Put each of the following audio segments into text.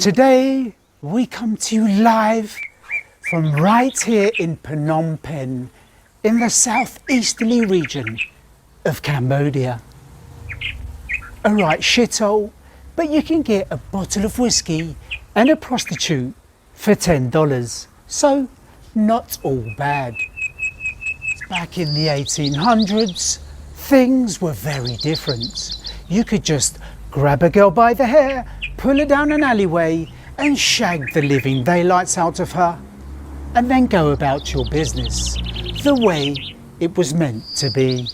Today we come to you live from right here in Phnom Penh in the southeasterly region of Cambodia. A right shithole, but you can get a bottle of whiskey and a prostitute for $10, so not all bad. Back in the 1800s, things were very different. You could just grab a girl by the hair, pull her down an alleyway and shag the living daylights out of her, and then go about your business the way it was meant to be.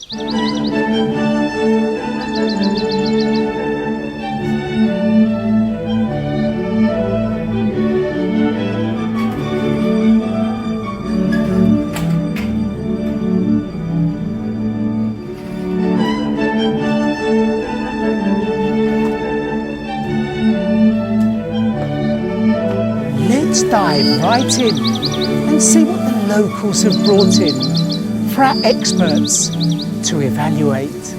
Let's dive right in and see what the locals have brought in for our experts to evaluate.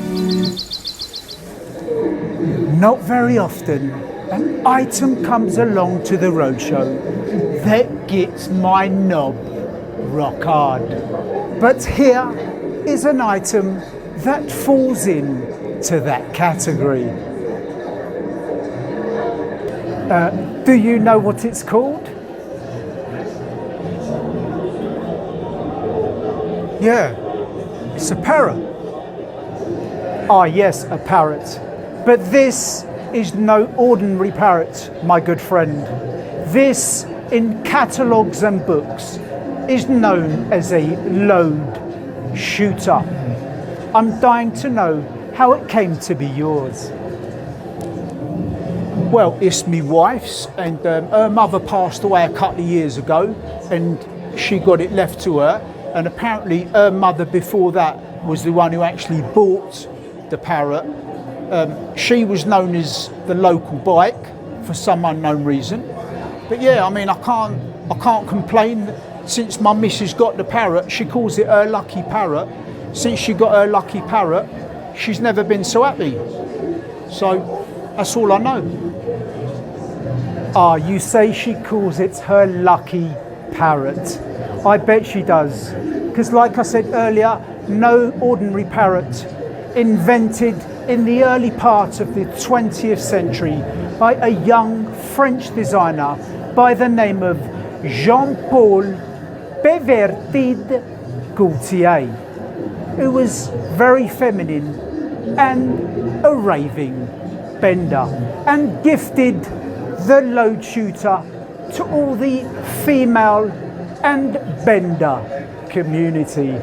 Not very often an item comes along to the roadshow that gets my knob rock hard. But here is an item that falls into that category. Do you know what it's called? Yeah, it's a parrot. Ah, yes, a parrot. But this is no ordinary parrot, my good friend. This, in catalogues and books, is known as a load shooter. I'm dying to know how it came to be yours. Well, it's me wife's, and her mother passed away a couple of years ago, and she got it left to her. And apparently her mother before that was the one who actually bought the parrot. She was known as the local bike for some unknown reason. But yeah, I mean, I can't complain. Since my missus got the parrot, she calls it her lucky parrot. Since she got her lucky parrot, she's never been so happy. So that's all I know. Ah, you say she calls it her lucky parrot. I bet she does, because like I said earlier, no ordinary parrot, invented in the early part of the 20th century by a young French designer by the name of Jean-Paul Gaultier, who was very feminine and a raving bender, and gifted the load shooter to all the female and bender community.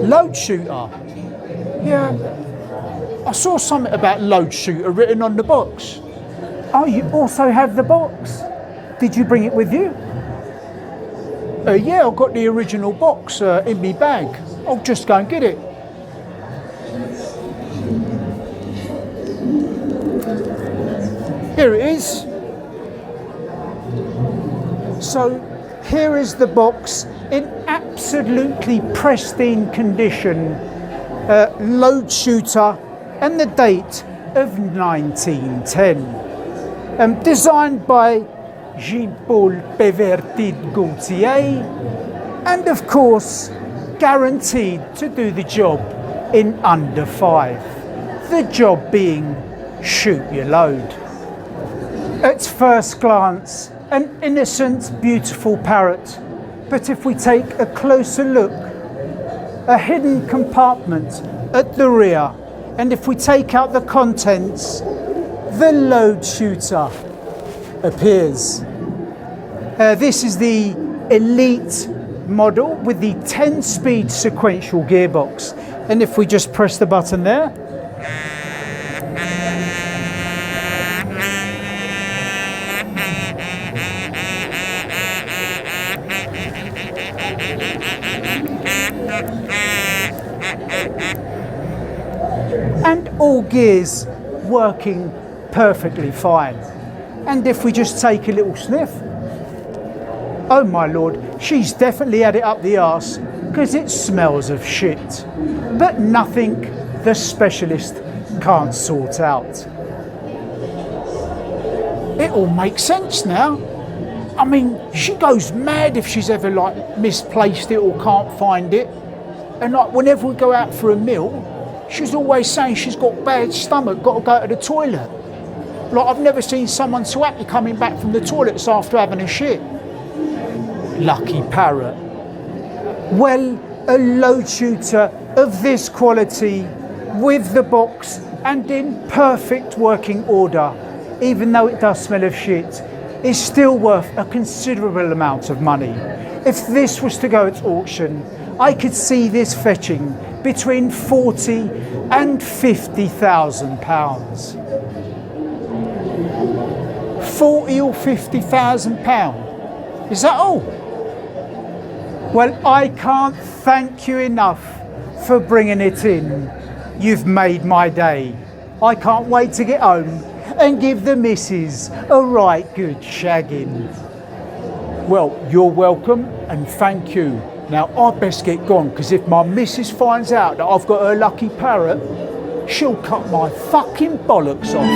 Load shooter? Yeah, I saw something about load shooter written on the box. Oh, you also have the box? Did you bring it with you? Yeah, I've got the original box in my bag. I'll just go and get it. Here it is. So here is the box in absolutely pristine condition, load shooter, and the date of 1910. Designed by Jean-Paul Gaultier, and of course guaranteed to do the job in under 5. The job being shoot your load. At first glance, an innocent, beautiful parrot. But if we take a closer look, a hidden compartment at the rear, and if we take out the contents, the load shooter appears. This is the elite model with the 10-speed sequential gearbox. And if we just press the button there, and all gears working perfectly fine. And if we just take a little sniff, oh my lord, she's definitely had it up the arse, because it smells of shit. But nothing the specialist can't sort out. it all makes sense now. I mean, she goes mad if she's ever like misplaced it or can't find it. And like whenever we go out for a meal, she's always saying she's got bad stomach, got to go to the toilet. Like I've never seen someone so happy coming back from the toilets after having a shit. Lucky Parrot. Well, a load shooter of this quality, with the box and in perfect working order, even though it does smell of shit, is still worth a considerable amount of money. If this was to go at auction, I could see this fetching between £40,000 and £50,000. £40,000 or £50,000. Is that all? Well, I can't thank you enough for bringing it in. You've made my day. I can't wait to get home and give the missus a right good shagging. Well, you're welcome and thank you. Now, I'd best get gone, because if my missus finds out that I've got her lucky parrot, she'll cut my fucking bollocks off.